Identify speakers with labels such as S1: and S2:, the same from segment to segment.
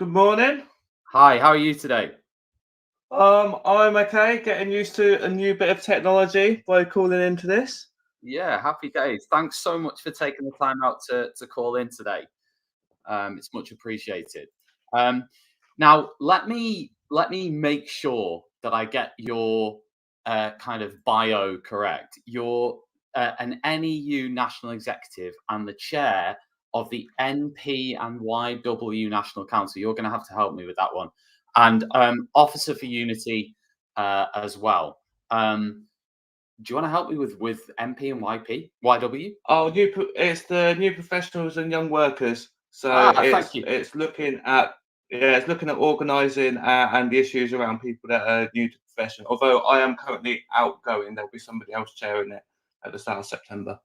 S1: Good morning.
S2: Hi, how are you today?
S1: I'm okay, getting used to a new bit of technology by calling into this.
S2: Yeah, happy days. Thanks so much for taking the time out to call in today. It's much appreciated. Um, Now, let me make sure that I get your kind of bio correct. You're an NEU national executive and the chair of the NP and YW National Council. You're going to have to help me with that one, and Officer for Unity as well. Do you want to help me with MP and YW?
S1: It's the new professionals and young workers. So
S2: Ah, thank you.
S1: it's looking at it's looking at organising and the issues around people that are new to the profession. Although I am currently outgoing, there'll be somebody else chairing it at the start of September.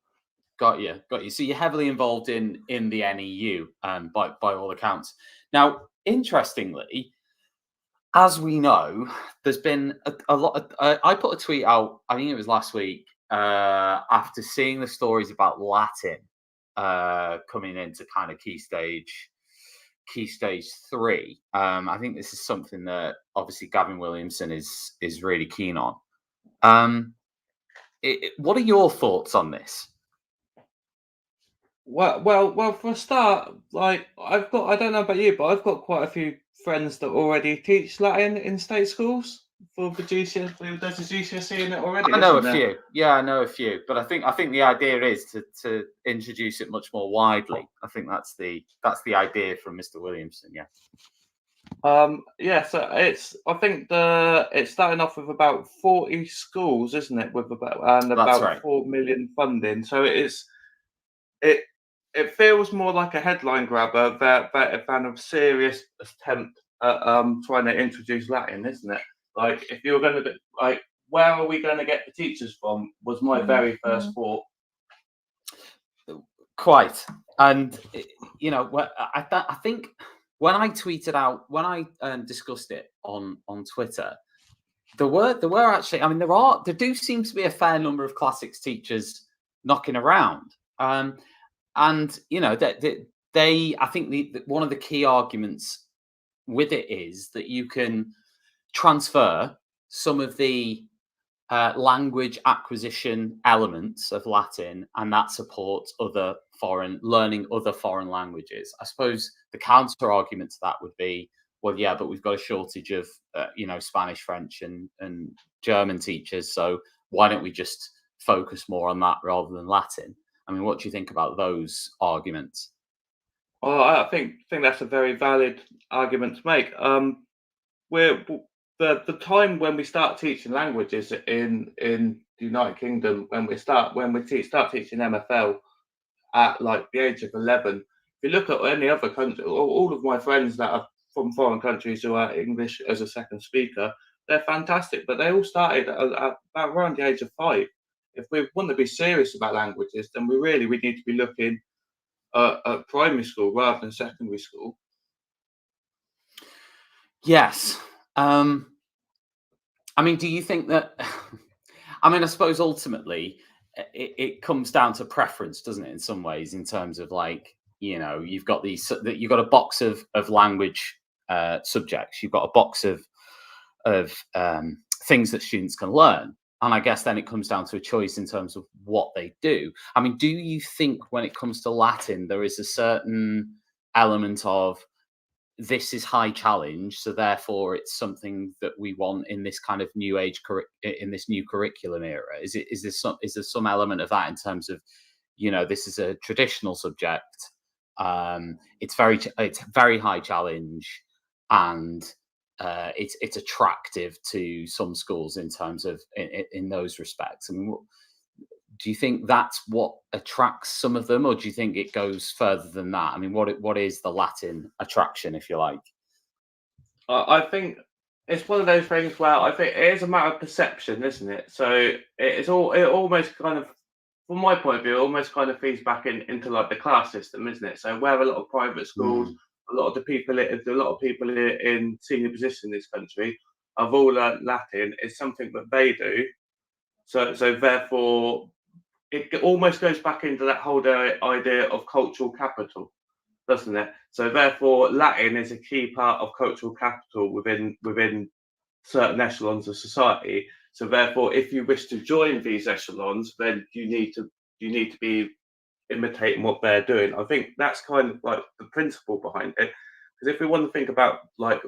S2: Got you, got you. So you're heavily involved in the NEU, by all accounts. Now, interestingly, as we know, there's been a lot. I put a tweet out. I think it was last week. After seeing the stories about Latin coming into kind of key stage 3. I think this is something that obviously Gavin Williamson is really keen on. What are your thoughts on this?
S1: Well. For a start, like I don't know about you, but I've got quite a few friends that already teach Latin in state schools for the GCSE. There's a GCSE in it already,
S2: I know a
S1: isn't there?
S2: few. Yeah, I know a few. But I think the idea is to introduce it much more widely. I think that's the idea from Mr. Williamson. Yeah.
S1: Yeah. So I think it's starting off with about 40 schools, isn't it? With
S2: That's
S1: about
S2: right.
S1: 4 million funding. So it it feels more like a headline grabber than a serious attempt at trying to introduce Latin, isn't it? Like if you were going to like, where are we going to get the teachers from? Was my very first thought.
S2: Quite. And I think when I tweeted out when I discussed it on Twitter, there were actually. I mean, there do seem to be a fair number of classics teachers knocking around. And that they I think one of the key arguments with it is that you can transfer some of the language acquisition elements of Latin, and that supports learning other foreign languages. I suppose the counter argument to that would be, well, yeah, but we've got a shortage of Spanish, French, and German teachers, so why don't we just focus more on that rather than Latin? I mean, what do you think about those arguments?
S1: Well, I think that's a very valid argument to make. We're the time when we start teaching languages in the United Kingdom, when start teaching MFL at like the age of 11. If you look at any other country, all of my friends that are from foreign countries who are English as a second speaker, they're fantastic, but they all started at about around the age of 5. If we want to be serious about languages, then we need to be looking at primary school rather than secondary school.
S2: Yes. I mean, do you think that? I mean, I suppose ultimately it comes down to preference, doesn't it? In some ways, in terms of like you've got you've got a box of language subjects, you've got a box of things that students can learn, and I guess then it comes down to a choice in terms of what they do. I mean, do you think when it comes to Latin, there is a certain element of this is high challenge, so therefore it's something that we want in this kind of new age in this new curriculum era? Is there some element of that in terms of this is a traditional subject, it's very high challenge, and it's attractive to some schools in terms of in those respects? I mean, do you think that's what attracts some of them, or do you think it goes further than that? I mean, what is the Latin attraction, if you like?
S1: I think it's one of those things where I think it is a matter of perception, isn't it? So it almost kind of, from my point of view, it almost kind of feeds back into like the class system, isn't it? So where a lot of private schools,
S2: Mm.
S1: a lot of people in senior positions in this country have all learnt Latin. It's something that they do. So therefore, it almost goes back into that whole idea of cultural capital. doesn't it? So therefore, Latin is a key part of cultural capital within certain echelons of society. So therefore, if you wish to join these echelons, then you need to be imitating what they're doing. I think that's kind of like the principle behind it. Because if we want to think about like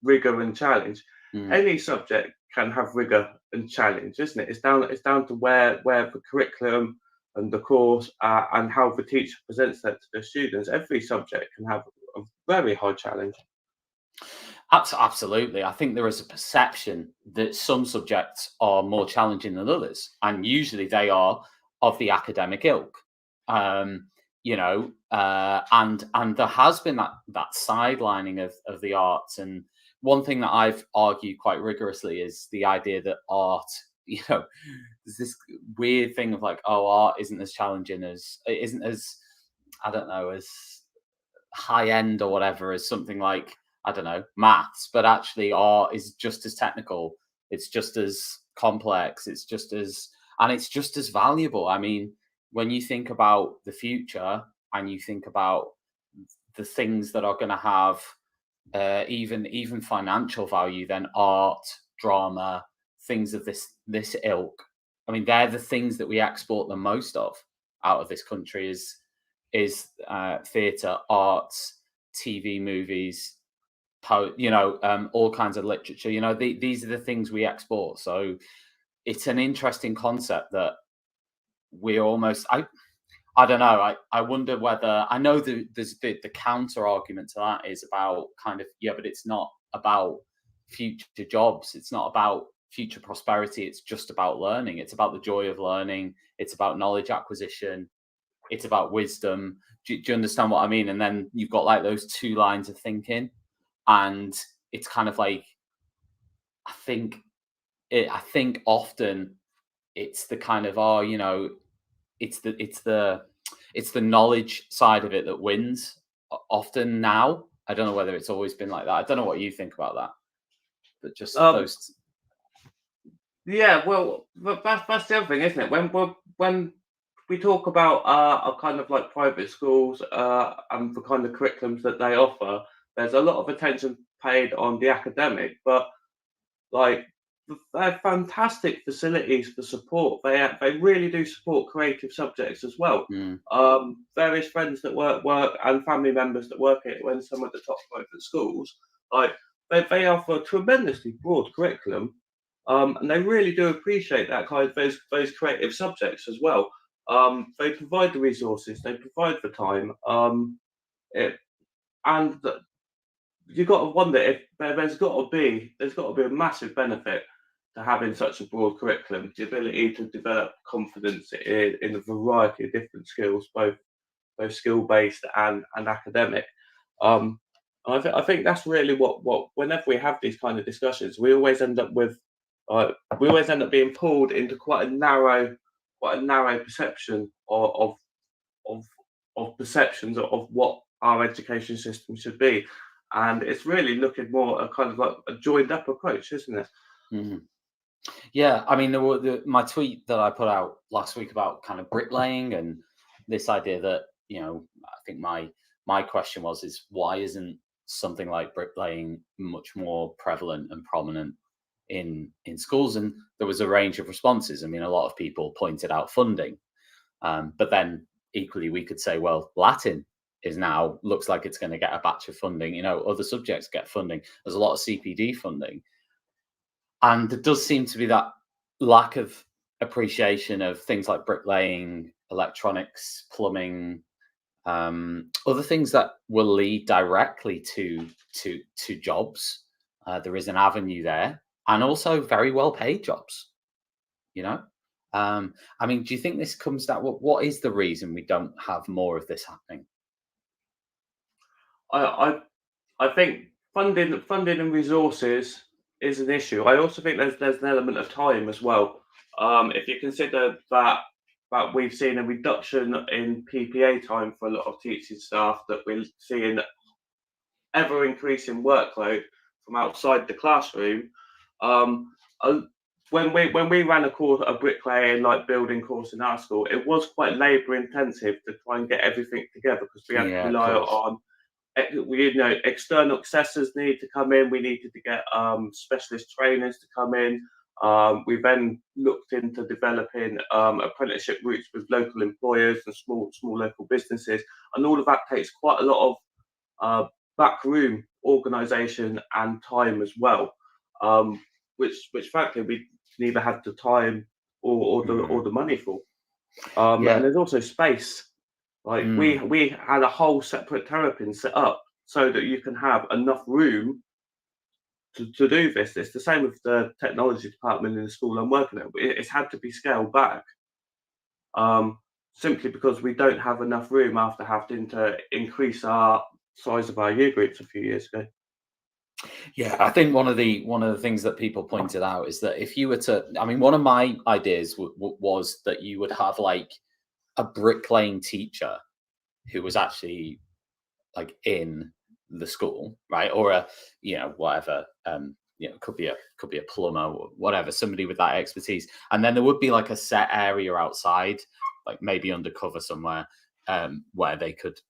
S1: rigor and challenge, any subject can have rigor and challenge, isn't it? It's down to where the curriculum and the course and how the teacher presents that to the students. Every subject can have a very high challenge.
S2: Absolutely. I think there is a perception that some subjects are more challenging than others, and usually they are of the academic ilk. You know, and there has been that sidelining of the arts. And one thing that I've argued quite rigorously is the idea that art, you know, there's this weird thing of like, oh, art isn't as challenging isn't as, I don't know, as high end or whatever as something like, I don't know, maths, but actually art is just as technical. It's just as complex. It's just as valuable. I mean, when you think about the future and you think about the things that are going to have even financial value, then art, drama, things of this ilk. I mean, they're the things that we export the most of out of this country is theatre, arts, TV, movies, all kinds of literature. You know, these are the things we export. So it's an interesting concept that we're almost. I don't know. I wonder whether I know there's the counter argument to that is about kind of but it's not about future jobs. It's not about future prosperity. It's just about learning. It's about the joy of learning. It's about knowledge acquisition. It's about wisdom. Do you understand what I mean? And then you've got like those two lines of thinking, and it's kind of like I think often it's the kind of it's the knowledge side of it that wins often now. I don't know whether it's always been like that. I don't know what you think about that, but just those.
S1: Yeah, well, that's the other thing, isn't it? When we talk about a kind of like private schools and the kind of curriculums that they offer, there's a lot of attention paid on the academic, but like they're fantastic facilities for support. They really do support creative subjects as well. Various friends that work and family members that work in some of the top private schools, like they offer a tremendously broad curriculum, and they really do appreciate that kind of those creative subjects as well. They provide the resources, they provide the time, and you've got to wonder if there's got to be a massive benefit to having such a broad curriculum, the ability to develop confidence in a variety of different skills, both skill based and academic. I think that's really what whenever we have these kind of discussions, we always end up being pulled into quite a narrow perception of perceptions of what our education system should be. And it's really looking more at kind of like a joined up approach, isn't it?
S2: Mm-hmm. Yeah, I mean, my tweet that I put out last week about kind of bricklaying and this idea that, I think my question is why isn't something like bricklaying much more prevalent and prominent in schools? And there was a range of responses. I mean, a lot of people pointed out funding, but then equally we could say, well, Latin looks like it's going to get a batch of funding. Other subjects get funding. There's a lot of CPD funding. And there does seem to be that lack of appreciation of things like bricklaying, electronics, plumbing, other things that will lead directly to jobs. There is an avenue there, and also very well paid jobs. I mean, do you think this comes down? What is the reason we don't have more of this happening?
S1: I think funding and resources is an issue. I also think there's an element of time as well. If you consider that we've seen a reduction in PPA time for a lot of teaching staff, that we're seeing ever increasing workload from outside the classroom. When we ran a bricklaying like building course in our school, it was quite labour intensive to try and get everything together because we had to rely on external assessors need to come in. We needed to get specialist trainers to come in. We then looked into developing apprenticeship routes with local employers and small local businesses, and all of that takes quite a lot of backroom organisation and time as well, which frankly we neither had the time or the money for. And there's also space. Like we had a whole separate terrapin set up so that you can have enough room to do this. It's the same with the technology department in the school I'm working at. It's had to be scaled back simply because we don't have enough room after having to increase our size of our year groups a few years ago.
S2: Yeah, I think one of the things that people pointed out is that if you were to, I mean, one of my ideas was that you would have like a bricklaying teacher who was actually like in the school, right? Or a, whatever, could be a plumber or whatever, somebody with that expertise. And then there would be like a set area outside, like maybe undercover somewhere, where they could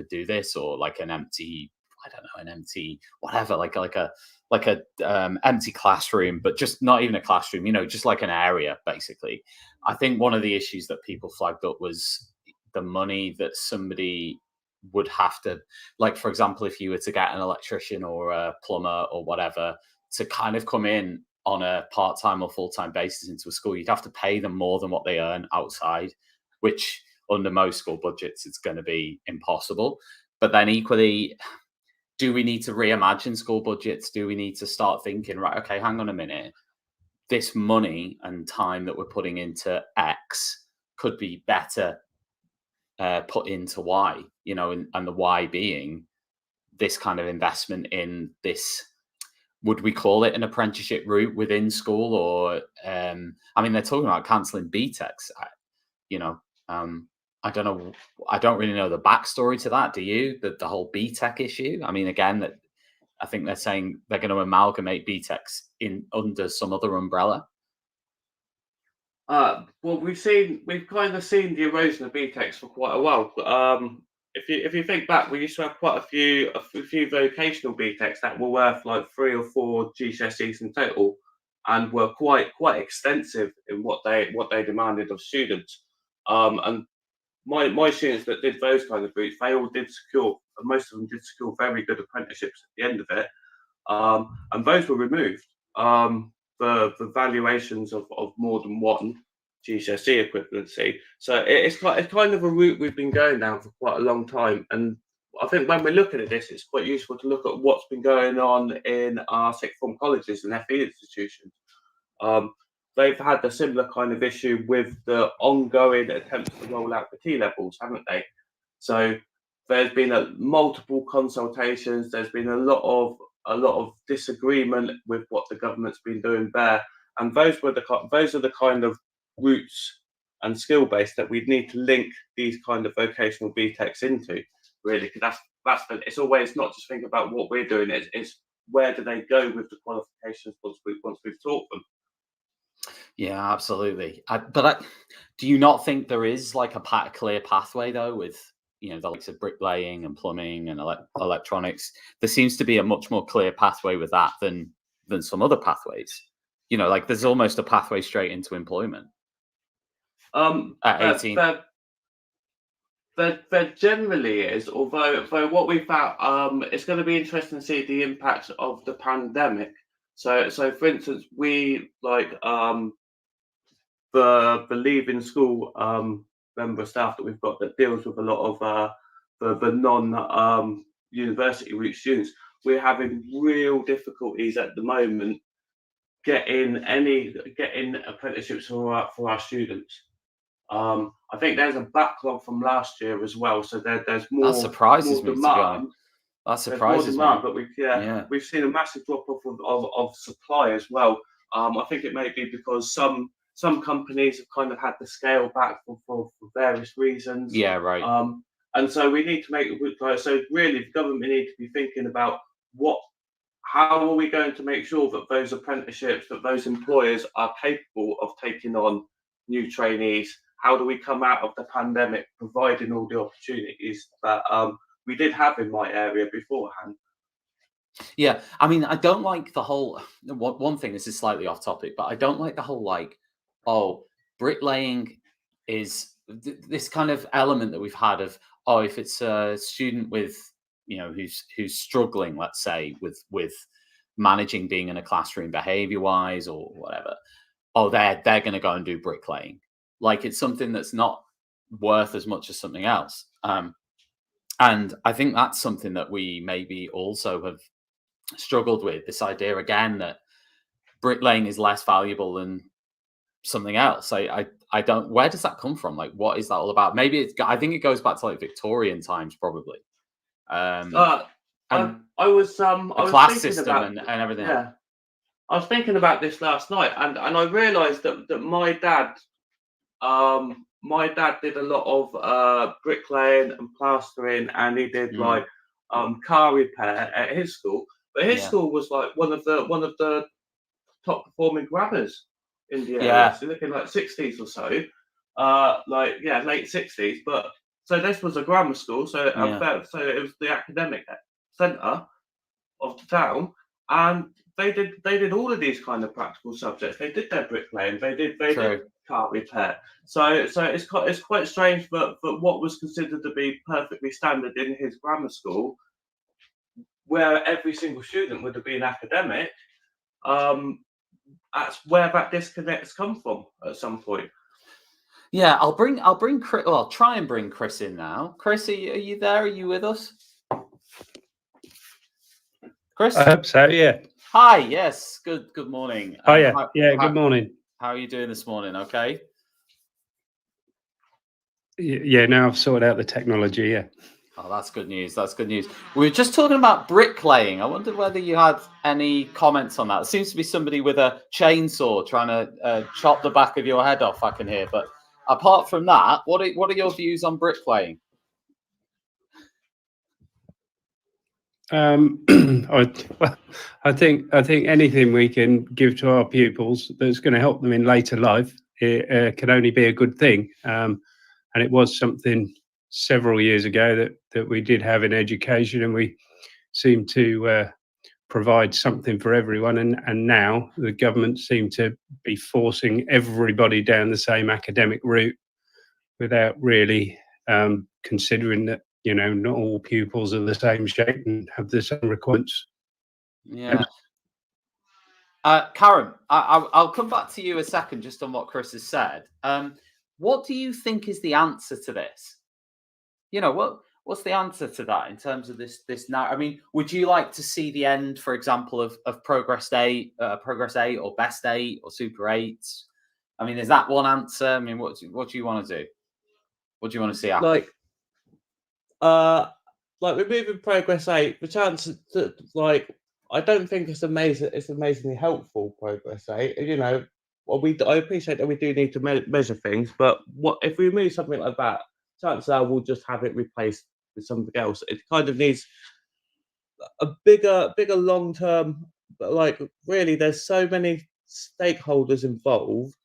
S2: do this, or like an empty, I don't know, an empty whatever, like a empty classroom, but just not even a classroom, just like an area, basically. I think one of the issues that people flagged up was the money that somebody would have to, like, for example, if you were to get an electrician or a plumber or whatever to kind of come in on a part-time or full-time basis into a school, you'd have to pay them more than what they earn outside, which under most school budgets, it's going to be impossible. But then equally, do we need to reimagine school budgets? Do we need to start thinking, right, okay, hang on a minute, this money and time that we're putting into X could be better put into Y, and the Y being this kind of investment in this, would we call it an apprenticeship route within school? Or, I mean, they're talking about cancelling BTECs, I don't know. I don't really know the backstory to that. Do you? The whole BTEC issue? I mean, again, that I think they're saying they're going to amalgamate BTECs in under some other umbrella.
S1: Well, we've kind of seen the erosion of BTECs for quite a while. If you think back, we used to have quite a few vocational BTECs that were worth like 3 or 4 GCSEs in total, and were quite extensive in what they demanded of students. And my students that did those kind of routes, they all did secure, most of them did secure very good apprenticeships at the end of it. And those were removed for valuations of more than one GCSE equivalency. So it's kind of a route we've been going down for quite a long time. And I think when we're looking at this, it's quite useful to look at what's been going on in our sixth form colleges and FE institutions. They've had a similar kind of issue with the ongoing attempts to roll out the T levels, haven't they? So there's been multiple consultations. There's been a lot of disagreement with what the government's been doing there, and those are the kind of routes and skill base that we'd need to link these kind of vocational BTECs into, really, because it's always not just thinking about what we're doing. It's where do they go with the qualifications once we've taught them.
S2: Yeah, absolutely. Do you not think there is like a clear pathway though with the likes of bricklaying and plumbing and electronics? There seems to be a much more clear pathway with that than some other pathways. Like there's almost a pathway straight into employment. At 18.
S1: There generally is, although what we found, it's going to be interesting to see the impact of the pandemic. So for instance, we the leaving school member of staff that we've got that deals with a lot of the non university route students. We're having real difficulties at the moment getting apprenticeships for our students. I think there's a backlog from last year as well, so there's more.
S2: That surprises me.
S1: Demand.
S2: That surprises me.
S1: But we've seen a massive drop off of supply as well. I think it may be because some companies have kind of had to scale back for various reasons.
S2: Yeah, right.
S1: And so we need to so really the government need to be thinking about how are we going to make sure that those apprenticeships, that those employers are capable of taking on new trainees? How do we come out of the pandemic providing all the opportunities that we did have in my area beforehand.
S2: Yeah, I mean, I don't like the whole. One thing, this is slightly off topic, but I don't like the whole like, oh, bricklaying is this kind of element that we've had of, oh, if it's a student with, who's struggling, let's say, with managing being in a classroom behavior wise or whatever, oh, they're going to go and do bricklaying, like it's something that's not worth as much as something else. And I think that's something that we maybe also have struggled with, this idea again that bricklaying is less valuable than something else. I don't, where does that come from? Like, what is that all about? Maybe I think it goes back to like Victorian times, probably. And
S1: I was
S2: class
S1: thinking
S2: system
S1: about,
S2: and everything.
S1: yeah, I was thinking about this last night, and I realised that my dad did a lot of bricklaying and plastering, and he did like car repair at his school. But his school was like one of the top performing grammars in the area.
S2: Yeah.
S1: So looking like 60s or so, late 60s. But so this was a grammar school, so so it was the academic centre of the town, and they did all of these kind of practical subjects. They did their bricklaying, they did car repair. So it's quite strange, but what was considered to be perfectly standard in his grammar school, where every single student would have been academic, that's where that disconnect's come from at some point.
S2: Yeah, I'll bring Chris. Well, I'll try and bring Chris in now. Chris, are you there? Are you with us? Chris?
S3: I hope so, yeah.
S2: Hi, yes. Good morning.
S3: Oh, yeah. Good morning.
S2: How are you doing this morning? Okay.
S3: Yeah, now I've sorted out the technology, yeah.
S2: Oh, that's good news. That's good news. We were just talking about bricklaying. I wondered whether you had any comments on that. There seems to be somebody with a chainsaw trying to chop the back of your head off, I can hear. But apart from that, what are your views on bricklaying?
S3: I think anything we can give to our pupils that's going to help them in later life, it can only be a good thing. And it was something several years ago that we did have in education, and we seem to provide something for everyone. And now the government seem to be forcing everybody down the same academic route without really considering that, not all pupils are the same shape and have the same requirements.
S2: Yeah. Karen, I'll come back to you a second just on what Chris has said. What do you think is the answer to this? What's the answer to that in terms of this now? I mean, would you like to see the end, for example, of Progress 8 or Best 8 or Super 8? I mean, is that one answer? I mean, what do you want to do? What do you want to see happen?
S1: Like removing Progress 8, the chance that I don't think it's amazingly helpful, Progress 8. I appreciate that we do need to measure things, but what if we remove something like that? Chances are we'll just have it replaced with something else. It kind of needs a bigger long term. Like really, there's so many stakeholders involved,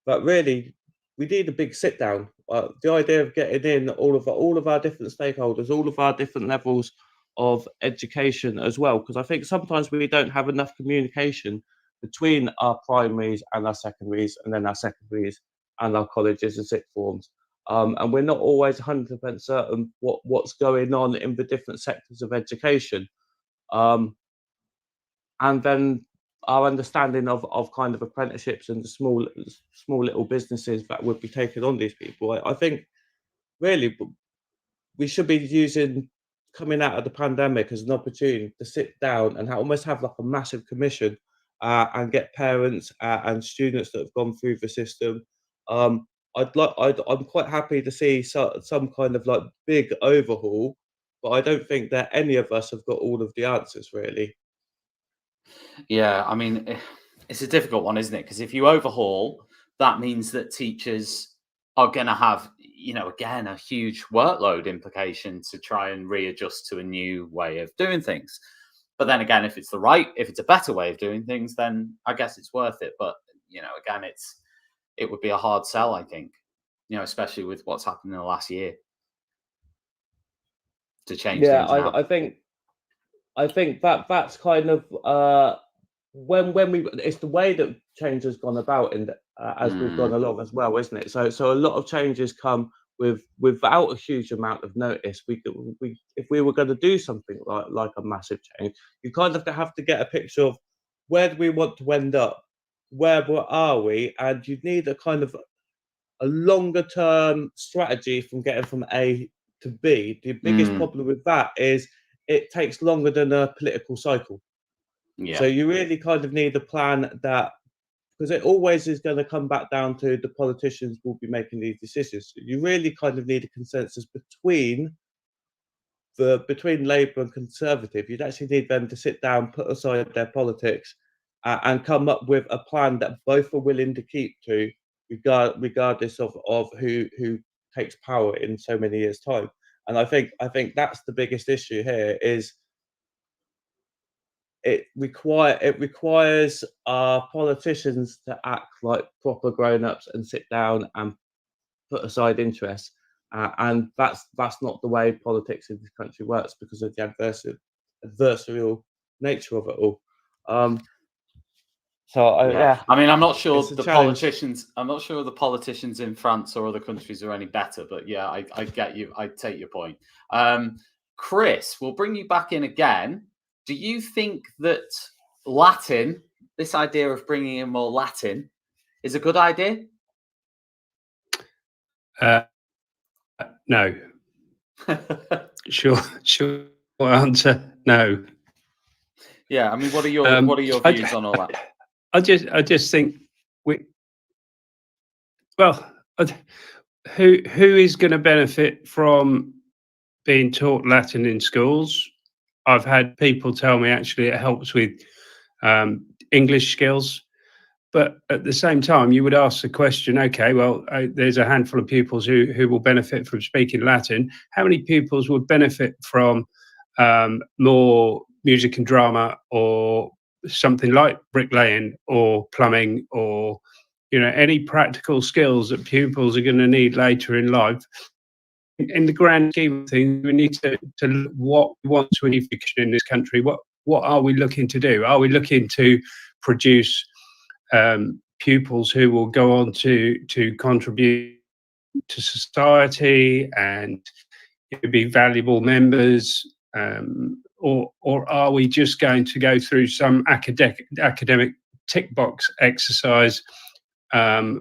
S1: but really, we need a big sit down. The idea of getting in all of our different stakeholders, all of our different levels of education as well, because I think sometimes we don't have enough communication between our primaries and our secondaries, and then our secondaries and our colleges and sixth forms. And we're not always 100% certain what's going on in the different sectors of education. And then our understanding of kind of apprenticeships and the small little businesses that would be taking on these people. I think really we should be using coming out of the pandemic as an opportunity to sit down and almost have like a massive commission and get parents and students that have gone through the system. I'm quite happy to see some kind of like big overhaul, but I don't think that any of us have got all of the answers really.
S2: Yeah, I mean, it's a difficult one, isn't it? Because if you overhaul, that means that teachers are going to have, again, a huge workload implication to try and readjust to a new way of doing things. But then again, if it's a better way of doing things, then I guess it's worth it. But, again, it would be a hard sell, I think, especially with what's happened in the last year. to change things now.
S1: I think that's kind of when we it's the way that change has gone about in as we've gone along as well, isn't it? So a lot of changes come without a huge amount of notice. We if we were going to do something like a massive change, you kind of have to get a picture of where do we want to end up, where are we, and you need a kind of a longer term strategy from getting from A to B. The biggest problem with that is it takes longer than a political cycle. So you really kind of need a plan that, because it always is going to come back down to the politicians will be making these decisions. You really kind of need a consensus between Labour and Conservative. You'd actually need them to sit down, put aside their politics, and come up with a plan that both are willing to keep to, regardless of who takes power in so many years' time. And I think that's the biggest issue here. Is it requires our politicians to act like proper grown-ups and sit down and put aside interests, and that's not the way politics in this country works because of the adversarial nature of it all.
S2: I mean, I'm not sure
S1: it's a
S2: the
S1: challenge.
S2: politicians. I'm not sure the politicians in France or other countries are any better, but yeah, I get you. I take your point. Chris, we'll bring you back in again. Do you think that Latin, this idea of bringing in more Latin, is a good idea?
S3: No. Sure answer. No.
S2: Yeah, I mean, what are your views on all that?
S3: I just think who is going to benefit from being taught Latin in schools? I've had people tell me actually it helps with English skills, but at the same time, you would ask the question: okay, well, there's a handful of pupils who will benefit from speaking Latin. How many pupils would benefit from more music and drama, or something like bricklaying or plumbing, or any practical skills that pupils are going to need later in life? In the grand scheme of things, we need to look what we want to achieve in this country. What are we looking to do? Are we looking to produce pupils who will go on to contribute to society and be valuable members, or are we just going to go through some academic tick box exercise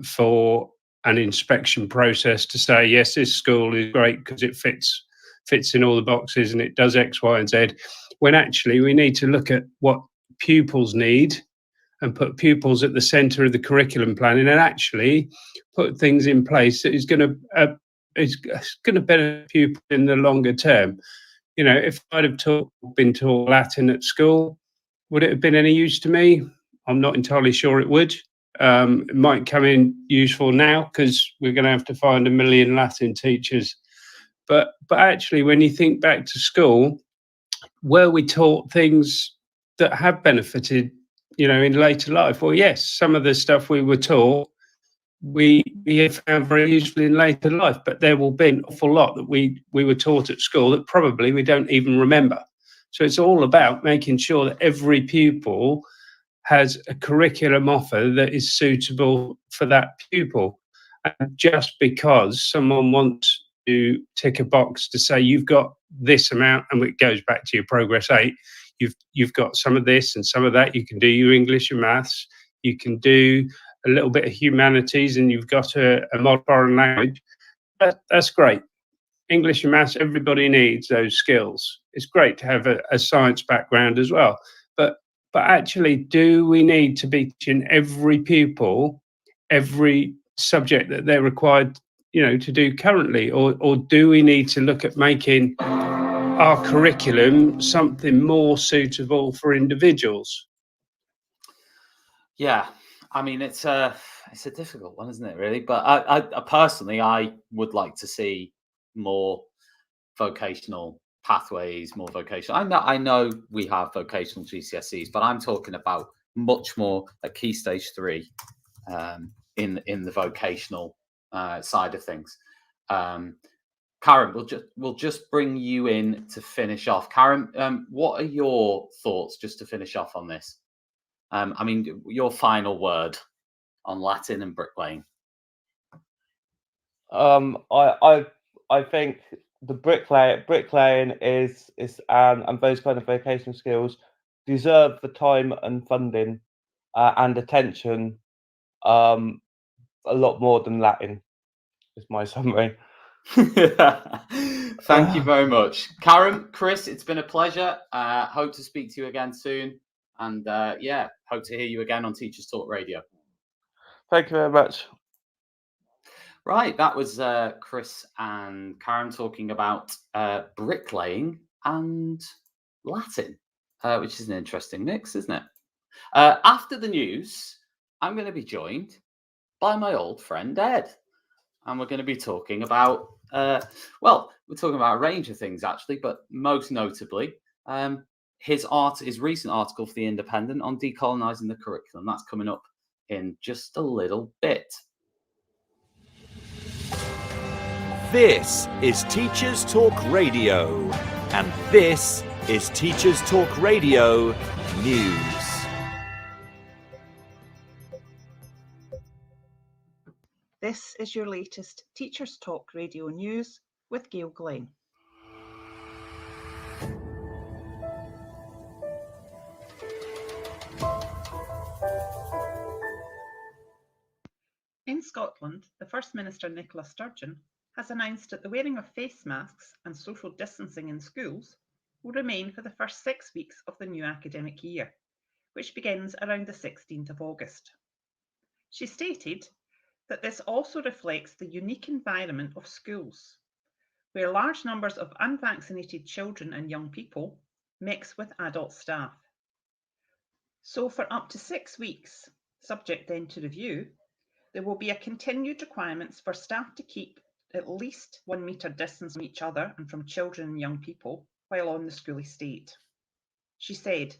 S3: for an inspection process to say, yes, this school is great because it fits in all the boxes and it does X, Y, and Z, when actually we need to look at what pupils need and put pupils at the centre of the curriculum planning, and actually put things in place that is going to benefit pupils in the longer term. If I'd have been taught Latin at school, would it have been any use to me? I'm not entirely sure it would. It might come in useful now because we're going to have to find 1 million Latin teachers. But actually, when you think back to school, were we taught things that have benefited, in later life? Well, yes, some of the stuff we were taught, we have found very useful in later life, but there will be an awful lot that we were taught at school that probably we don't even remember. So it's all about making sure that every pupil has a curriculum offer that is suitable for that pupil. And just because someone wants to tick a box to say you've got this amount, and it goes back to your Progress 8, you've got some of this and some of that, you can do your English and maths, you can do a little bit of humanities, and you've got a modern foreign language. That's great. English and maths, everybody needs those skills. It's great to have a science background as well. But actually, do we need to be teaching every pupil every subject that they're required, to do currently, or do we need to look at making our curriculum something more suitable for individuals?
S2: Yeah, I mean, it's a difficult one, isn't it? Really, but I personally, I would like to see more vocational pathways, more vocational. I know we have vocational GCSEs, but I'm talking about much more at Key Stage 3 in the vocational side of things. Karen, we'll just bring you in to finish off. Karen, what are your thoughts just to finish off on this? I mean, your final word on Latin and bricklaying.
S1: I think the bricklaying is and those kind of vocational skills deserve the time and funding and attention a lot more than Latin. Is my summary.
S2: Thank you very much, Karen. Chris, it's been a pleasure. Hope to speak to you again soon, and hope to hear you again on Teachers Talk Radio.
S1: Thank you very much.
S2: Right, that was Chris and Karen talking about bricklaying and Latin, which is an interesting mix, isn't it? After the news, I'm going to be joined by my old friend Ed, and we're going to be talking about, we're talking about a range of things actually, but most notably, his recent article for The Independent on decolonising the curriculum. That's coming up in just a little bit.
S4: This is Teachers Talk Radio, and this is Teachers Talk Radio News.
S5: This is your latest Teachers Talk Radio News with Gail Glenn. In Scotland, the First Minister Nicola Sturgeon has announced that the wearing of face masks and social distancing in schools will remain for the first 6 weeks of the new academic year, which begins around the 16th of August. She stated that this also reflects the unique environment of schools, where large numbers of unvaccinated children and young people mix with adult staff. So for up to 6 weeks, subject then to review, there will be a continued requirements for staff to keep at least 1 metre distance from each other and from children and young people while on the school estate. She said,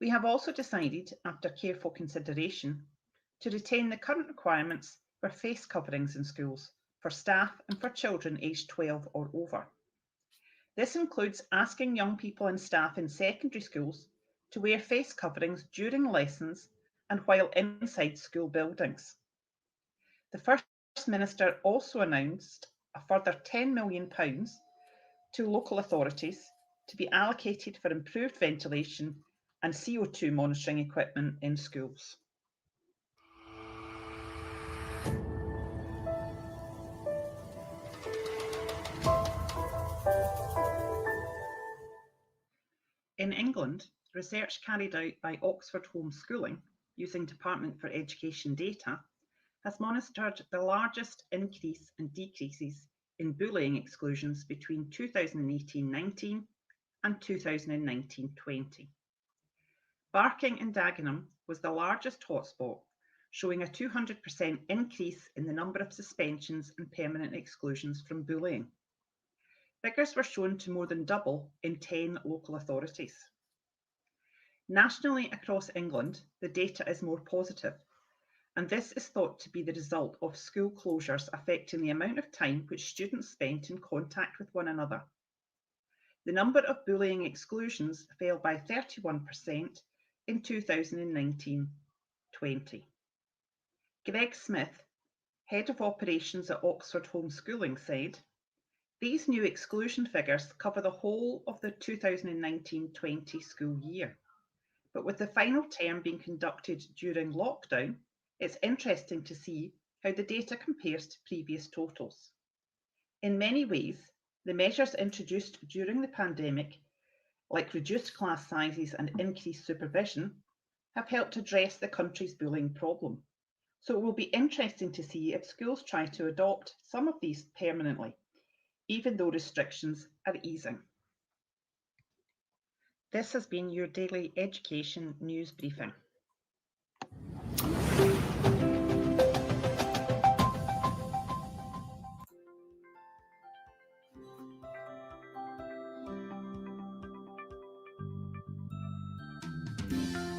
S5: "We have also decided, after careful consideration, to retain the current requirements for face coverings in schools for staff and for children aged 12 or over. This includes asking young people and staff in secondary schools to wear face coverings during lessons and while inside school buildings." The First Minister also announced a further £10 million to local authorities to be allocated for improved ventilation and CO2 monitoring equipment in schools. In England, research carried out by Oxford Homeschooling using Department for Education data has monitored the largest increase and decreases in bullying exclusions between 2018-19 and 2019-20. Barking in Dagenham was the largest hotspot, showing a 200% increase in the number of suspensions and permanent exclusions from bullying. Figures were shown to more than double in 10 local authorities. Nationally across England, the data is more positive, and this is thought to be the result of school closures affecting the amount of time which students spent in contact with one another. The number of bullying exclusions fell by 31% in 2019-20. Greg Smith, Head of Operations at Oxford Homeschooling, said, "These new exclusion figures cover the whole of the 2019-20 school year, but with the final term being conducted during lockdown, it's interesting to see how the data compares to previous totals. In many ways, the measures introduced during the pandemic, like reduced class sizes and increased supervision, have helped address the country's bullying problem. So it will be interesting to see if schools try to adopt some of these permanently, even though restrictions are easing." This has been your daily education news briefing.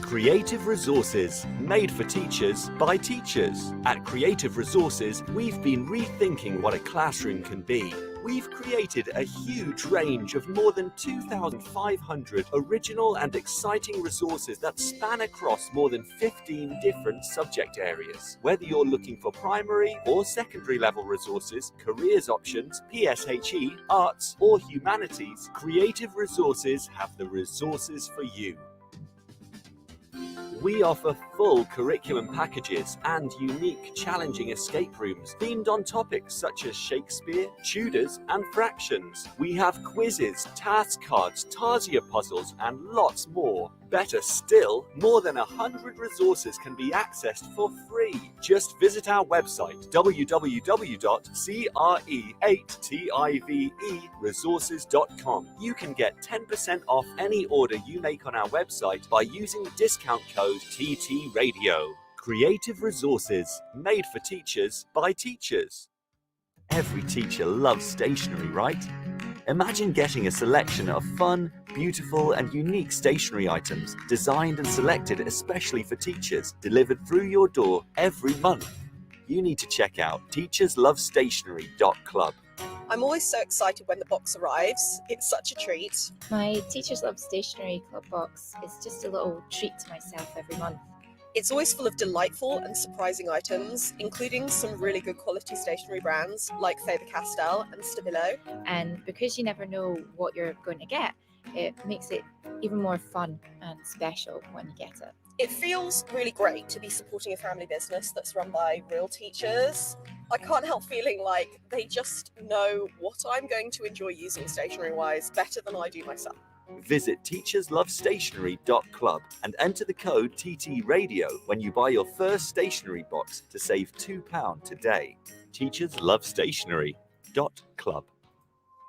S4: Creative Resources, made for teachers by teachers. At Creative Resources, we've been rethinking what a classroom can be. We've created a huge range of more than 2,500 original and exciting resources that span across more than 15 different subject areas. Whether you're looking for primary or secondary level resources, careers options, PSHE, arts, or humanities, Creative Resources have the resources for you. We offer full curriculum packages and unique, challenging escape rooms themed on topics such as Shakespeare, Tudors, and fractions. We have quizzes, task cards, Tarsier puzzles, and lots more. Better still, more than 100 resources can be accessed for free. Just visit our website www.cre8tiveresources.com. You can get 10% off any order you make on our website by using discount code TT Radio. Creative Resources, made for teachers by teachers. Every teacher loves stationery, right? Imagine getting a selection of fun, beautiful, and unique stationery items designed and selected especially for teachers, delivered through your door every month. You need to check out teacherslovestationery.club.
S6: I'm always so excited when the box arrives. It's such a treat.
S7: My Teachers Love Stationery Club box is just a little treat to myself every month.
S6: It's always full of delightful and surprising items, including some really good quality stationery brands like Faber-Castell and Stabilo.
S7: And because you never know what you're going to get, it makes it even more fun and special when you get it.
S6: It feels really great to be supporting a family business that's run by real teachers. I can't help feeling like they just know what I'm going to enjoy using stationery-wise better than I do myself.
S4: Visit teacherslovestationery.club and enter the code TT Radio when you buy your first stationery box to save £2 today. teacherslovestationery.club.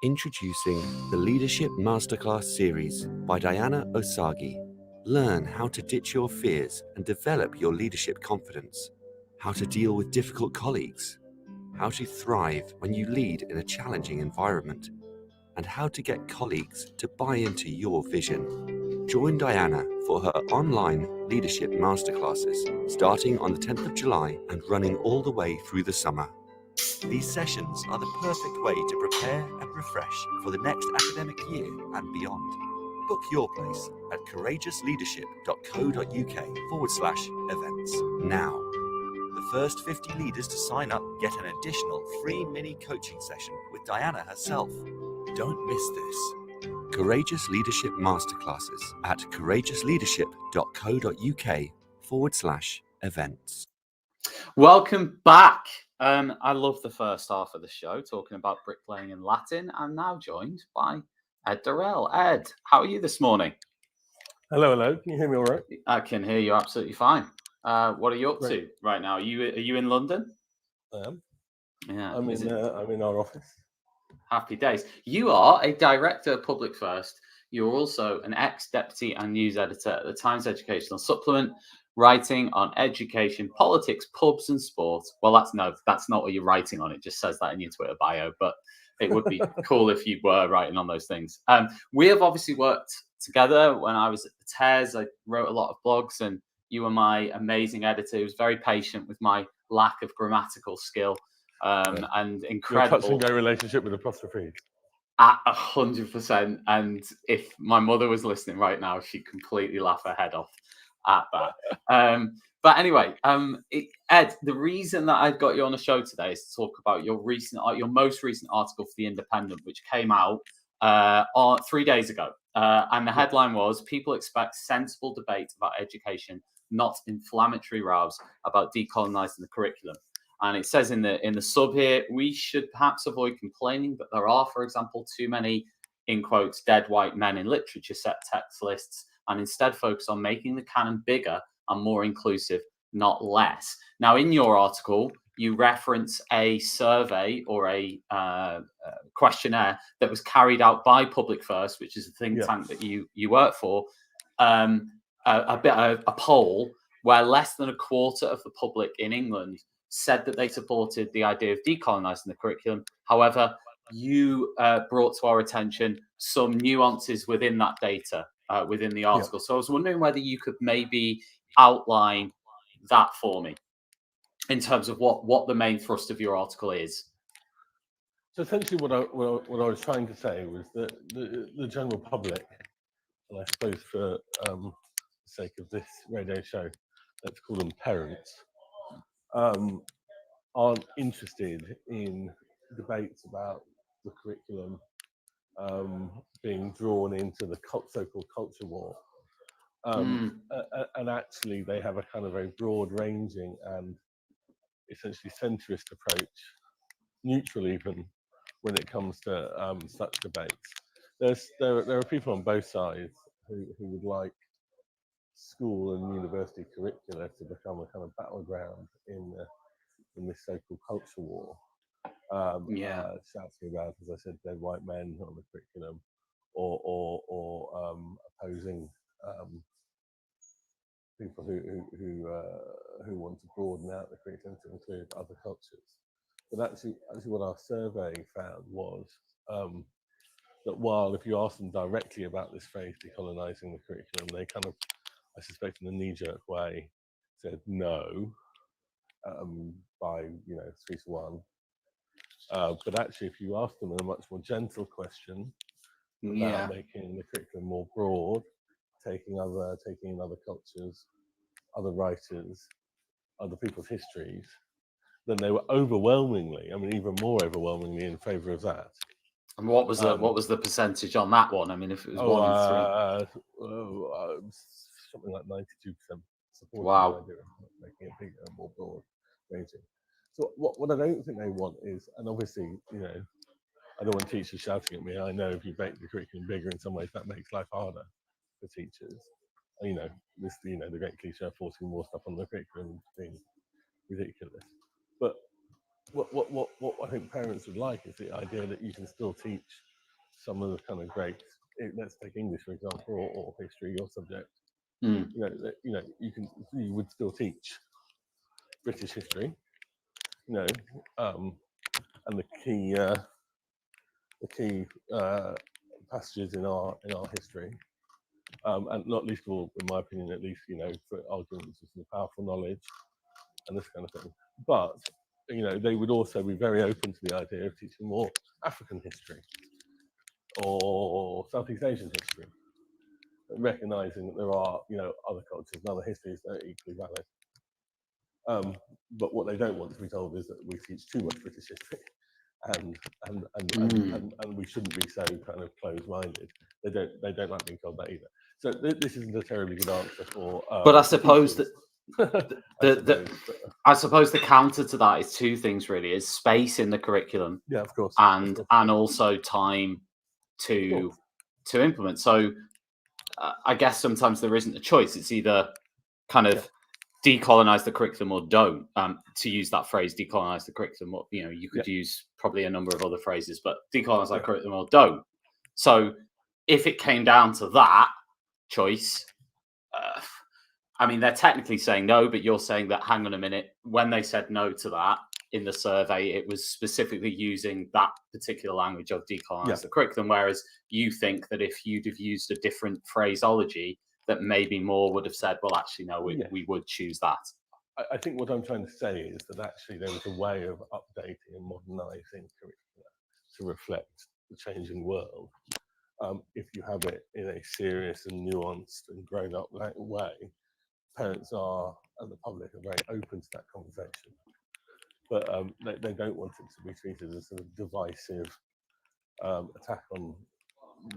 S4: Introducing the Leadership Masterclass series by Diana Osagi. Learn how to ditch your fears and develop your leadership confidence. How to deal with difficult colleagues. How to thrive when you lead in a challenging environment. And how to get colleagues to buy into your vision. Join Diana for her online leadership masterclasses starting on the 10th of July and running all the way through the summer. These sessions are the perfect way to prepare and refresh for the next academic year and beyond. Book your place at courageousleadership.co.uk/events now. The first 50 leaders to sign up get an additional free mini coaching session with Diana herself. Don't miss this. Courageous Leadership Masterclasses at courageousleadership.co.uk/events.
S2: Welcome back. I love the first half of the show talking about bricklaying in Latin. I'm now joined by Ed Durrell. Ed, how are you this morning?
S8: Hello. Can you hear me all right?
S2: I can hear you absolutely fine. What are you up to right now? Are you in London?
S8: I am.
S2: Yeah,
S8: I'm in our office.
S2: Happy days. You are a director of Public First. You're also an ex-deputy and news editor at the Times Educational Supplement, writing on education, politics, pubs, and sport. Well, that's not what you're writing on. It just says that in your Twitter bio, but it would be cool if you were writing on those things. We have obviously worked together. When I was at the TES, I wrote a lot of blogs, and you were my amazing editor who was very patient with my lack of grammatical skill. And incredible.
S8: Touch and go relationship with apostrophes.
S2: At 100%. And if my mother was listening right now, she'd completely laugh her head off at that. But anyway, Ed, the reason that I've got you on the show today is to talk about your most recent article for The Independent, which came out 3 days ago. And the headline was, "People expect sensible debate about education, not inflammatory rows about decolonising the curriculum." And it says in the sub here, we should perhaps avoid complaining that there are, for example, too many, in quotes, dead white men in literature set text lists, and instead focus on making the canon bigger and more inclusive, not less. Now, in your article, you reference a survey or a questionnaire that was carried out by Public First, which is a think tank that you work for, a poll where less than a quarter of the public in England said that they supported the idea of decolonising the curriculum. However, you brought to our attention some nuances within that data, within the article. So I was wondering whether you could maybe outline that for me in terms of what the main thrust of your article is.
S8: So essentially, what I was trying to say was that the general public, and I suppose for the sake of this radio show, let's call them parents, aren't interested in debates about the curriculum being drawn into the so-called culture war. And actually, they have a kind of very broad-ranging and essentially centrist approach, neutral even, when it comes to such debates. There are people on both sides who would like school and university curricula to become a kind of battleground in this so-called culture war. Shouting about, as I said, dead white men on the curriculum, or opposing people who want to broaden out the curriculum to include other cultures. But actually what our survey found was that while if you ask them directly about this phrase decolonizing the curriculum, they kind of, I suspect in a knee-jerk way, said no by 3-1. But actually, if you ask them a much more gentle question about making the curriculum more broad, taking in other cultures, other writers, other people's histories, then they were overwhelmingly, I mean, even more overwhelmingly in favour of that.
S2: And what was the percentage on that one? I mean, if it was 1 in 3,
S8: something like 92% support.
S2: Wow.
S8: The idea of making it bigger and more broad ranging. So what I don't think they want is, and obviously, I don't want teachers shouting at me. I know if you make the curriculum bigger in some ways, that makes life harder for teachers. The great cliche of forcing more stuff on the curriculum being ridiculous. But what I think parents would like is the idea that you can still teach some of the kind of great. Let's take English for example, or history, your subject. You would still teach British history. And the key passages in our history, and not least of all, in my opinion, at least, for arguments of powerful knowledge and this kind of thing. But they would also be very open to the idea of teaching more African history or Southeast Asian history, recognizing that there are other cultures and other histories that are equally valid. But what they don't want to be told is that we teach too much British history, and we shouldn't be so kind of closed-minded. They don't like being told that either. So this isn't a terribly good answer for.
S2: But I suppose that I suppose the counter to that is two things really: is space in the curriculum,
S8: of course,
S2: and also time to implement. So I guess sometimes there isn't a choice. It's either kind of decolonize the curriculum or don't. To use that phrase, decolonize the curriculum. Or, you could use probably a number of other phrases, but decolonize the curriculum or don't. So if it came down to that choice, I mean, they're technically saying no, but you're saying that, hang on a minute, when they said no to that in the survey, it was specifically using that particular language of decolonize the curriculum, whereas you think that if you'd have used a different phraseology, that maybe more would have said, well, actually, no, we would choose that.
S8: I think what I'm trying to say is that actually there was a way of updating and modernising curricula to reflect the changing world. If you have it in a serious and nuanced and grown-up way, parents and the public are very open to that conversation. But they don't want it to be treated as a divisive attack on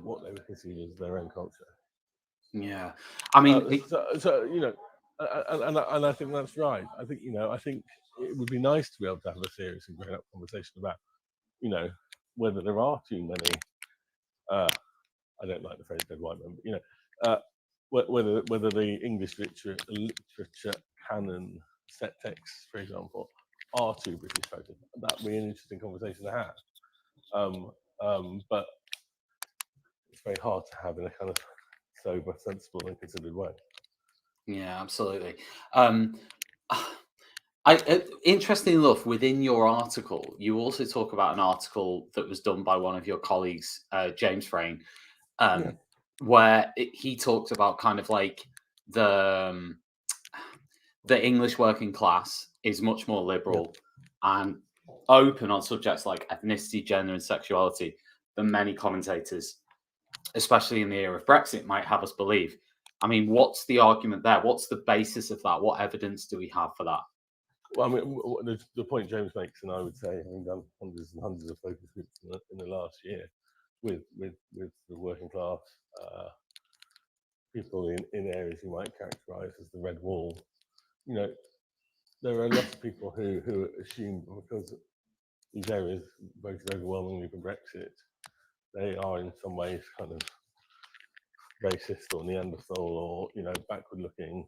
S8: what they would perceive as their own culture.
S2: Yeah, I mean,
S8: and I think that's right. I think it would be nice to be able to have a serious and grown-up conversation about, whether there are too many. I don't like the phrase "dead white men," but whether the English literature canon set texts, for example, are too British focused. That'd be an interesting conversation to have. But it's very hard to have in a kind of sober, sensible, and considered way.
S2: Yeah, absolutely. Interesting enough, within your article, you also talk about an article that was done by one of your colleagues, James Frayne, where he talked about kind of like the English working class is much more liberal, and open on subjects like ethnicity, gender, and sexuality than many commentators, especially in the era of Brexit, might have us believe. I mean, what's the argument there? What's the basis of that? What evidence do we have for that?
S8: Well, I mean, the point James makes, and I would say, having done hundreds and hundreds of focus groups in the last year with the working class people in areas you might characterise as the red wall, you know, there are lots of people who assume because these areas voted overwhelmingly for Brexit, they are in some ways kind of racist or Neanderthal or, you know, backward looking.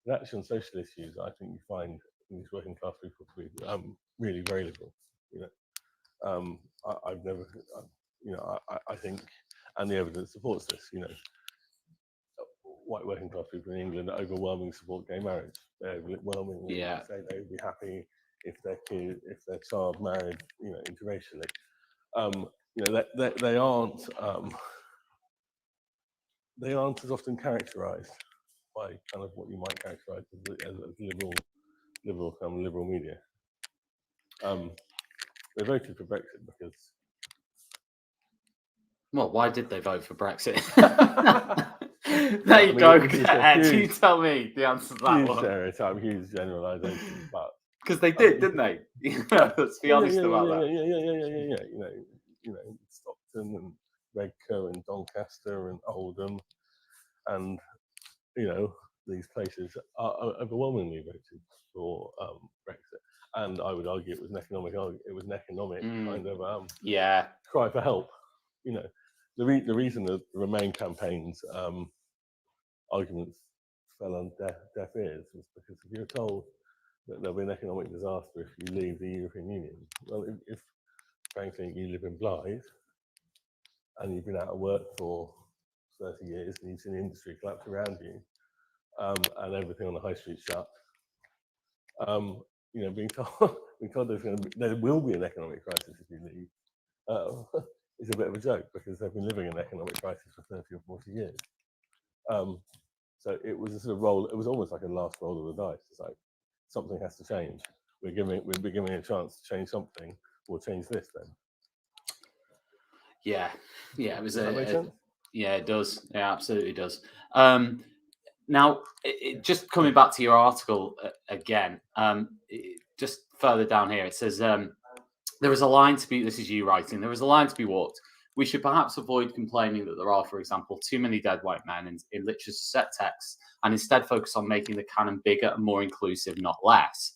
S8: But actually on social issues, I think you find these working class people to be really very liberal. You know, I've never, you know, I think, and the evidence supports this. You know, white working class people in England overwhelmingly support gay marriage. They overwhelmingly say they would be happy if their child married, you know, interracially. You know, they aren't as often characterised by kind of what you might characterise as liberal media. They voted for Brexit because.
S2: Well, why did they vote for Brexit? There you go. You tell me the answer to that
S8: huge
S2: one.
S8: Stereotype, huge generalisation, but
S2: because they did, didn't they? Let's be honest about that.
S8: Yeah. You know, Stockton and Redcar and Doncaster and Oldham, and you know, these places are overwhelmingly voted for Brexit. And I would argue it was an economic kind of cry for help. You know, the reason that the Remain campaign's arguments fell on deaf ears was because if you're told that there'll be an economic disaster if you leave the European Union, well, if frankly you live in Blythe and you've been out of work for 30 years and you've seen the industry collapse around you, and everything on the high street shut, you know, being told there will be an economic crisis if you leave, is a bit of a joke because they've been living in an economic crisis for 30 or 40 years. So it was a sort of roll. It was almost like a last roll of the dice. It's like something has to change. We're giving a chance to change something. We'll change this then.
S2: Yeah. It was.
S8: Does that make sense?
S2: Yeah, it does. Yeah, absolutely does. Now, just coming back to your article again, just further down here, it says there is a line to be. This is you writing. There is a line to be walked. We should perhaps avoid complaining that there are, for example, too many dead white men in literature set texts, and instead focus on making the canon bigger and more inclusive, not less.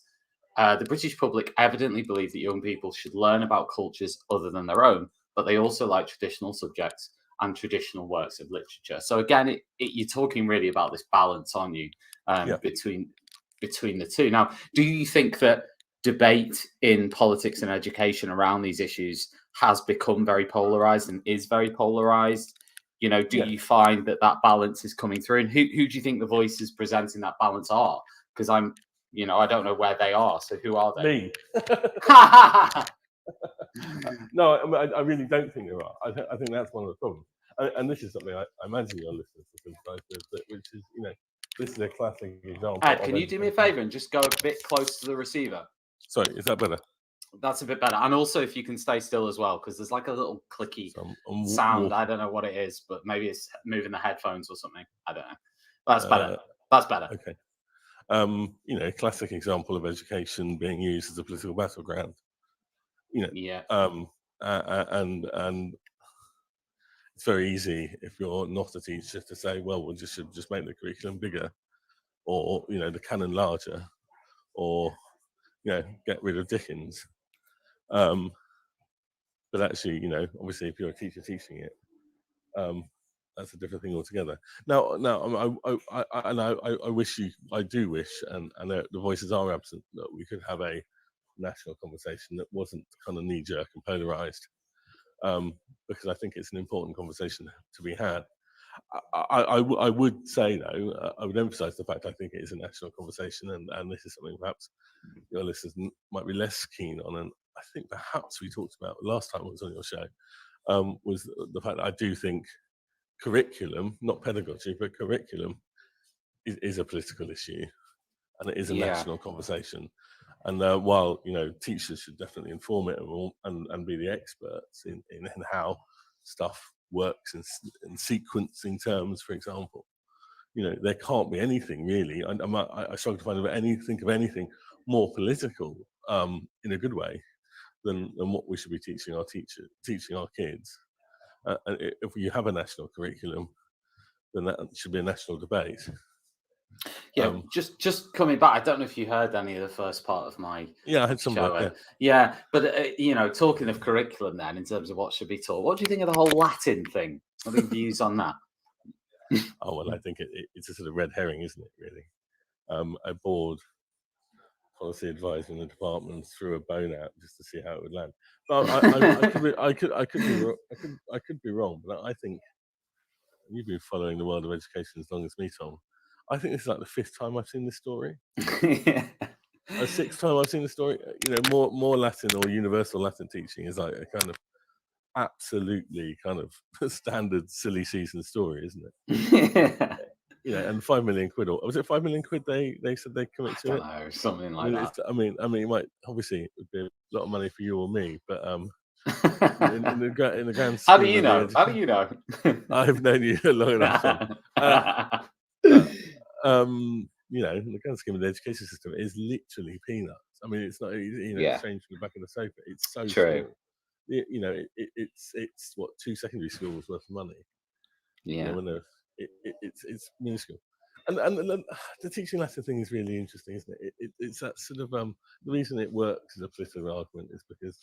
S2: The British public evidently believe that young people should learn about cultures other than their own, but they also like traditional subjects and traditional works of literature. So again, you're talking really about this balance, aren't you, between the two. Now, do you think that debate in politics and education around these issues has become very polarized and is very polarized? You know, do you find that balance is coming through? And who do you think the voices presenting that balance are? Because I don't know where they are. So who are they?
S8: Me. No, I really don't think there are. I think that's one of the problems. And this is something I imagine your listeners will sympathise with, which is, you know, this is a classic example.
S2: Ed, can you do me a favour and just go a bit close to the receiver?
S8: Sorry, is that better?
S2: That's a bit better. And also if you can stay still as well, because there's like a little clicky sound. I don't know what it is, but maybe it's moving the headphones or something. I don't know. That's better. That's better.
S8: Okay. You know, classic example of education being used as a political battleground. You know, and it's very easy if you're not a teacher to say, well, we should just make the curriculum bigger, or you know, the canon larger, or you know, get rid of Dickens. But actually, you know, obviously, if you're a teacher teaching it, that's a different thing altogether. Now, I do wish, and the voices are absent, that we could have a national conversation that wasn't kind of knee-jerk and polarized, because I think it's an important conversation to be had. I would say, though, I would emphasize the fact I think it is a national conversation, and this is something perhaps your listeners might be less keen on. And I think perhaps we talked about last time I was on your show, was the fact that I do think curriculum, not pedagogy, but curriculum is a political issue, and it is a national conversation. And while teachers should definitely inform it and be the experts in how stuff works in sequencing terms, for example, there can't be anything really. I struggle to think of anything more political in a good way than what we should be teaching our kids. And if you have a national curriculum, then that should be a national debate.
S2: Yeah, just coming back, I don't know if you heard any of the first part of my
S8: I had some
S2: show.
S8: of that,
S2: yeah, but talking of curriculum then, in terms of what should be taught, what do you think of the whole Latin thing? What are your views on that?
S8: Oh, well, I think it's a sort of red herring, isn't it, really? A board policy advisor in the department threw a bone out just to see how it would land. But I could be wrong, but I think you've been following the world of education as long as me, Tom. I think this is like the 5th time I've seen this story.
S2: Yeah.
S8: A 6th time I've seen the story. More Latin or universal Latin teaching is like a kind of absolutely kind of standard silly season story, isn't it? And 5 million quid, or was it 5 million quid? They said they commit to it.
S2: Know, something like that.
S8: I mean, it might obviously it would be a lot of money for you or me, but in the grand scheme
S2: How do you know? How do you know?
S8: I've known you long enough. In the grand scheme of the education system, it is literally peanuts. I mean, it's not it's changed from the back of the sofa. It's so
S2: true.
S8: Small. It's what 2 secondary schools worth of money.
S2: Yeah.
S8: It's minuscule. And the teaching Latin thing is really interesting, isn't it? It's that sort of the reason it works as a political argument is because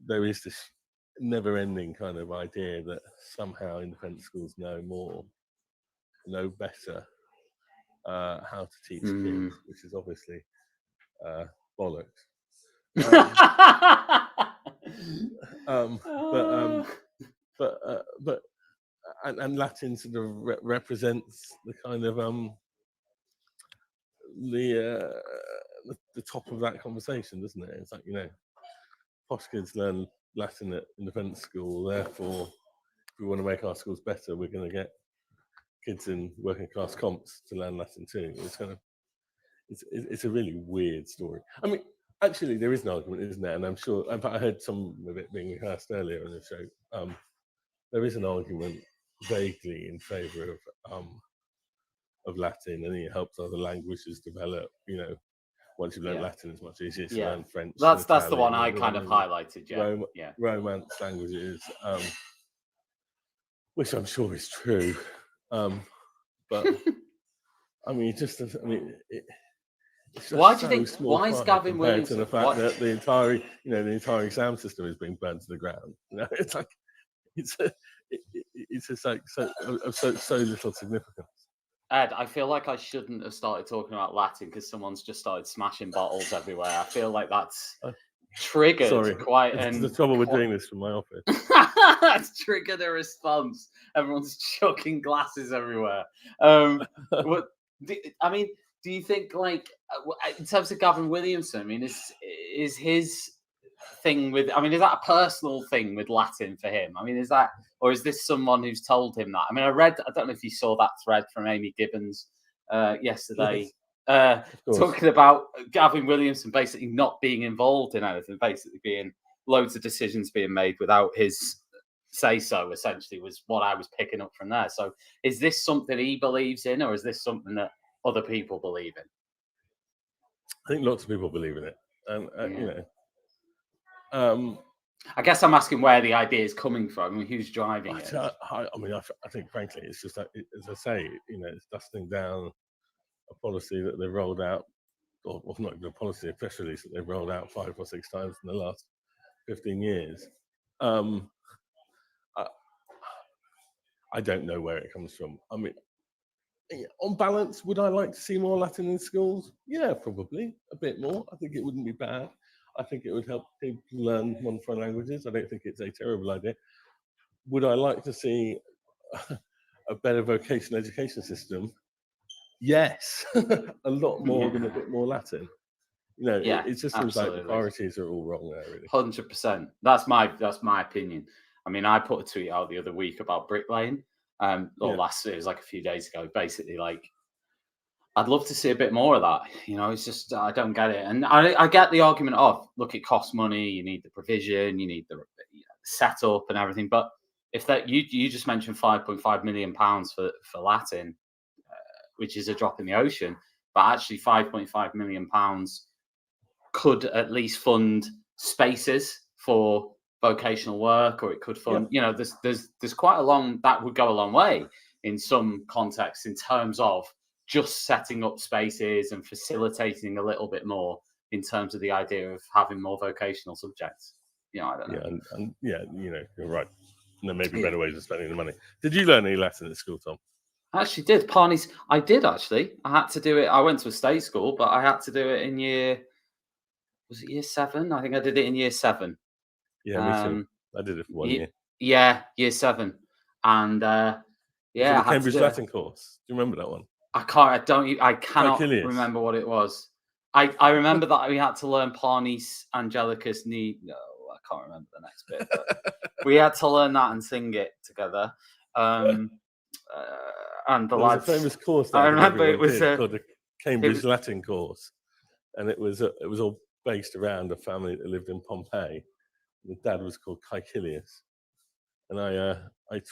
S8: there is this never-ending kind of idea that somehow independent schools know better how to teach kids, which is obviously bollocks. But Latin sort of represents the kind of the top of that conversation, doesn't it? It's like posh kids learn Latin at independent school, therefore if we want to make our schools better, we're going to get kids in working class comps to learn Latin too. It's kind of it's a really weird story. I mean, actually there is an argument, isn't there? And I'm sure I heard some of it being rehearsed earlier in the show. There is an argument vaguely in favour of Latin, and it helps other languages develop. Once you've learned Latin, it's much easier to learn French.
S2: That's the one I kind of highlighted.
S8: Romance languages, which I'm sure is true, but I mean,
S2: why do you think? Why is Gavin Williamson?
S8: To the fact that the entire exam system is being burned to the ground. It's like it's just like so little significance.
S2: Ed, I feel like I shouldn't have started talking about Latin because someone's just started smashing bottles everywhere. I feel like that's triggered quite.
S8: It's the trouble with doing this from my office.
S2: That's triggered a response. Everyone's chucking glasses everywhere. Do you think, like, in terms of Gavin Williamson? I mean, is his thing with? I mean, is that a personal thing with Latin for him? I mean, is that, or is this someone who's told him that? I mean, I don't know if you saw that thread from Amy Gibbons yesterday, talking about Gavin Williamson basically not being involved in anything, basically being loads of decisions being made without his say so, essentially, was what I was picking up from there. So is this something he believes in, or is this something that other people believe in?
S8: I think lots of people believe in it.
S2: I guess I'm asking where the idea is coming from. I mean, who's driving it?
S8: I think, frankly, it's just that, as I say, it's dusting down a policy that they've rolled out, or not even a policy, a press release that they've rolled out 5 or 6 times in the last 15 years. I don't know where it comes from. I mean, on balance, would I like to see more Latin in schools? Yeah, probably a bit more. I think it wouldn't be bad. I think it would help people learn one foreign languages. I don't think it's a terrible idea. Would I like to see a better vocational education system? Yes, a lot more than a bit more Latin. It just seems like the priorities are all wrong there, really.
S2: 100%. That's my opinion. I mean, I put a tweet out the other week about bricklaying. It was like a few days ago. Basically, like, I'd love to see a bit more of that. You know, it's just I don't get it, and I get the argument of look, it costs money. You need the provision, you need the setup and everything. But if that you just mentioned £5.5 million for Latin, which is a drop in the ocean, but actually £5.5 million could at least fund spaces for vocational work, or it could fund. You know, there's quite a long that would go a long way in some contexts in terms of just setting up spaces and facilitating a little bit more in terms of the idea of having more vocational subjects. You know, I don't know.
S8: And you know, you're right. And there may be better ways of spending the money. Did you learn any Latin at school, Tom?
S2: I actually did. Parnies, I did actually. I had to do it. I went to a state school, but I had to do it in year 7? I think I did it in year 7.
S8: Yeah, me too. I did it for 1 year.
S2: Yeah, year 7. And
S8: the Cambridge Latin course. Do you remember that one?
S2: I cannot remember what it was. I remember that we had to learn Parnis Angelicus Ni. No, I can't remember the next bit. But we had to learn that and sing it together. And the lads.
S8: A famous course.
S2: I remember it was
S8: called the Cambridge Latin course, and it was all based around a family that lived in Pompeii. The dad was called Caecilius, and I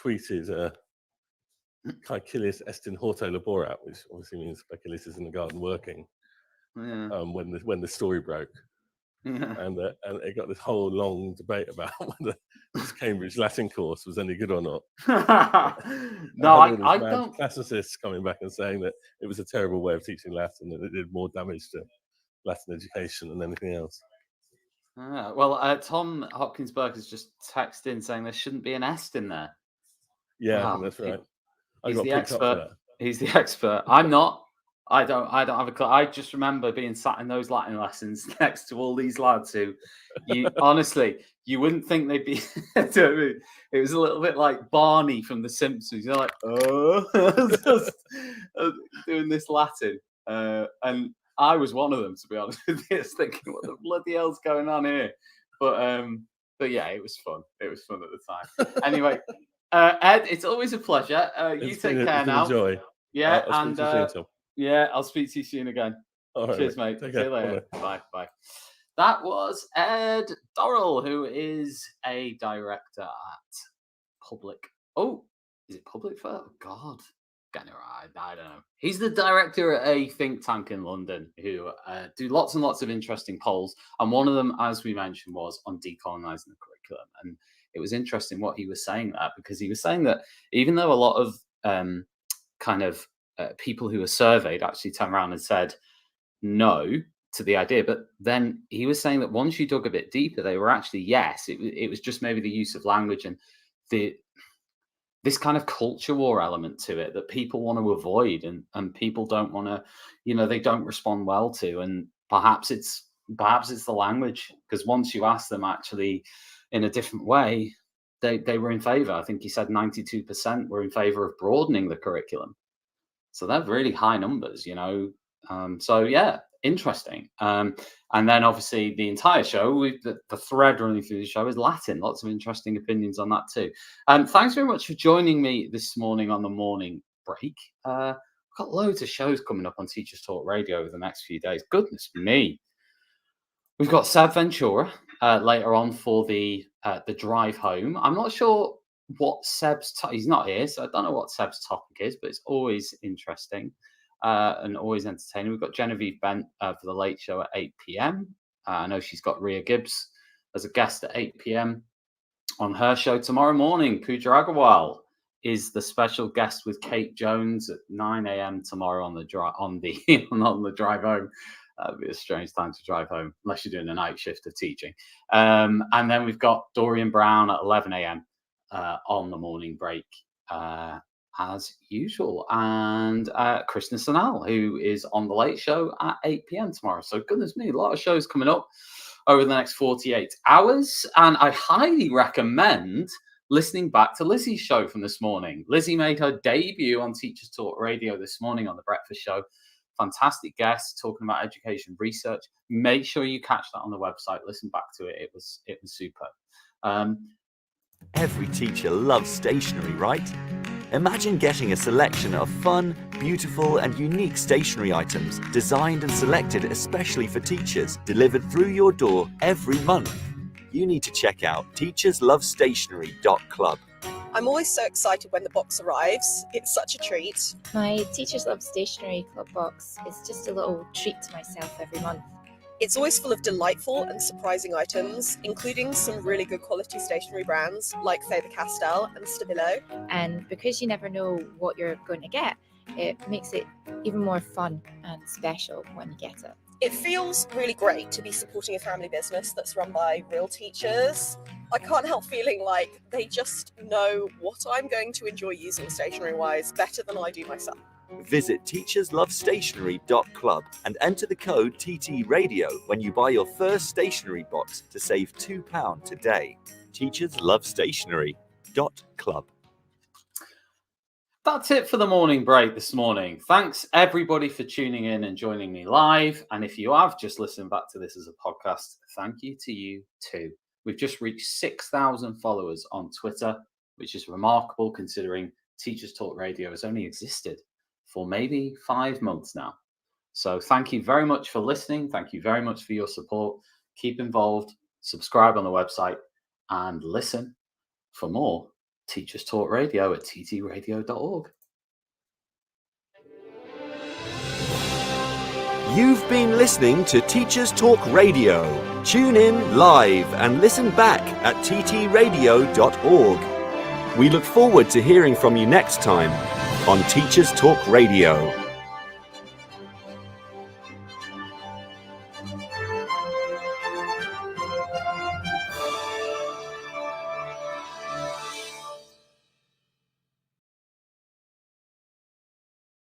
S8: tweeted. Caecilius est in horto laborat, which obviously means Caecilius is in the garden working.
S2: Yeah.
S8: When the story broke, and it got this whole long debate about whether this Cambridge Latin course was any good or not.
S2: No, I don't.
S8: Classicists coming back and saying that it was a terrible way of teaching Latin, and it did more damage to Latin education than anything else.
S2: Well, Tom Hopkins-Burke has just texted in saying there shouldn't be an est in there.
S8: Yeah, wow. That's right.
S2: He's the expert. He's the expert. I'm not. I don't have a clue. I just remember being sat in those Latin lessons next to all these lads who, honestly, you wouldn't think they'd be. It was a little bit like Barney from The Simpsons. You're like, just doing this Latin, and I was one of them, to be honest with you, thinking, what the bloody hell's going on here? But yeah, it was fun. It was fun at the time. Anyway. Ed, it's always a pleasure. You take care now.
S8: Enjoy.
S2: Yeah,
S8: I'll
S2: speak to you soon again.
S8: All right,
S2: cheers, mate. See you later. Bye. That was Ed Dorrell, who is a director at Public. Oh, is it Public First? Oh, God, getting it right. I don't know. He's the director at a think tank in London who do lots and lots of interesting polls, and one of them, as we mentioned, was on decolonising the curriculum. And it was interesting what he was saying that, because he was saying that even though a lot of people who were surveyed actually turned around and said no to the idea, but then he was saying that once you dug a bit deeper, they were actually yes. It was just maybe the use of language and this kind of culture war element to it that people want to avoid and people don't want to, they don't respond well to, and perhaps it's the language, because once you ask them actually in a different way, they were in favor. I think he said 92% were in favor of broadening the curriculum. So they're really high numbers, So yeah, interesting. And then obviously the entire show, the thread running through the show is Latin. Lots of interesting opinions on that too. Thanks very much for joining me this morning on the morning break. I've got loads of shows coming up on Teachers Talk Radio over the next few days. Goodness me. We've got Seb Ventura later on for the drive home. I'm not sure what Seb's he's not here, so I don't know what Seb's topic is, but it's always interesting and always entertaining. We've got Genevieve Bent for the late show at 8 p.m. I know she's got Ria Gibbs as a guest at 8 p.m. on her show tomorrow morning. Pooja Agarwal is the special guest with Kate Jones at 9 a.m. tomorrow on the drive home. That'd be a strange time to drive home unless you're doing a night shift of teaching. And then we've got Dorian Brown at 11 a.m. On the morning break, as usual. And Krishna Sanal, who is on the late show at 8 p.m. tomorrow. So goodness me, a lot of shows coming up over the next 48 hours. And I highly recommend listening back to Lizzie's show from this morning. Lizzie made her debut on Teachers Talk Radio this morning on The Breakfast Show. Fantastic guest talking about education research. Make sure you catch that on the website. Listen back to it. It was superb.
S4: Every teacher loves stationery, right? Imagine getting a selection of fun, beautiful and unique stationery items designed and selected especially for teachers, delivered through your door every month. You need to check out teacherslovestationery.club.
S6: I'm always so excited when the box arrives. It's such a treat.
S7: My Teachers Love Stationery Club box is just a little treat to myself every month.
S6: It's always full of delightful and surprising items, including some really good quality stationery brands like Faber-Castell and Stabilo.
S7: And because you never know what you're going to get, it makes it even more fun and special when you get it.
S6: It feels really great to be supporting a family business that's run by real teachers. I can't help feeling like they just know what I'm going to enjoy using stationery-wise better than I do myself.
S4: Visit teacherslovestationery.club and enter the code TTRadio when you buy your first stationery box to save £2 today. teacherslovestationery.club.
S2: That's it for the morning break this morning. Thanks everybody for tuning in and joining me live. And if you have just listened back to this as a podcast, thank you to you too. We've just reached 6,000 followers on Twitter, which is remarkable considering Teachers Talk Radio has only existed for maybe 5 months now. So thank you very much for listening. Thank you very much for your support. Keep involved, subscribe on the website, and listen for more Teachers Talk Radio at ttradio.org.
S4: You've been listening to Teachers Talk Radio. Tune in live and listen back at ttradio.org. We look forward to hearing from you next time on Teachers Talk Radio.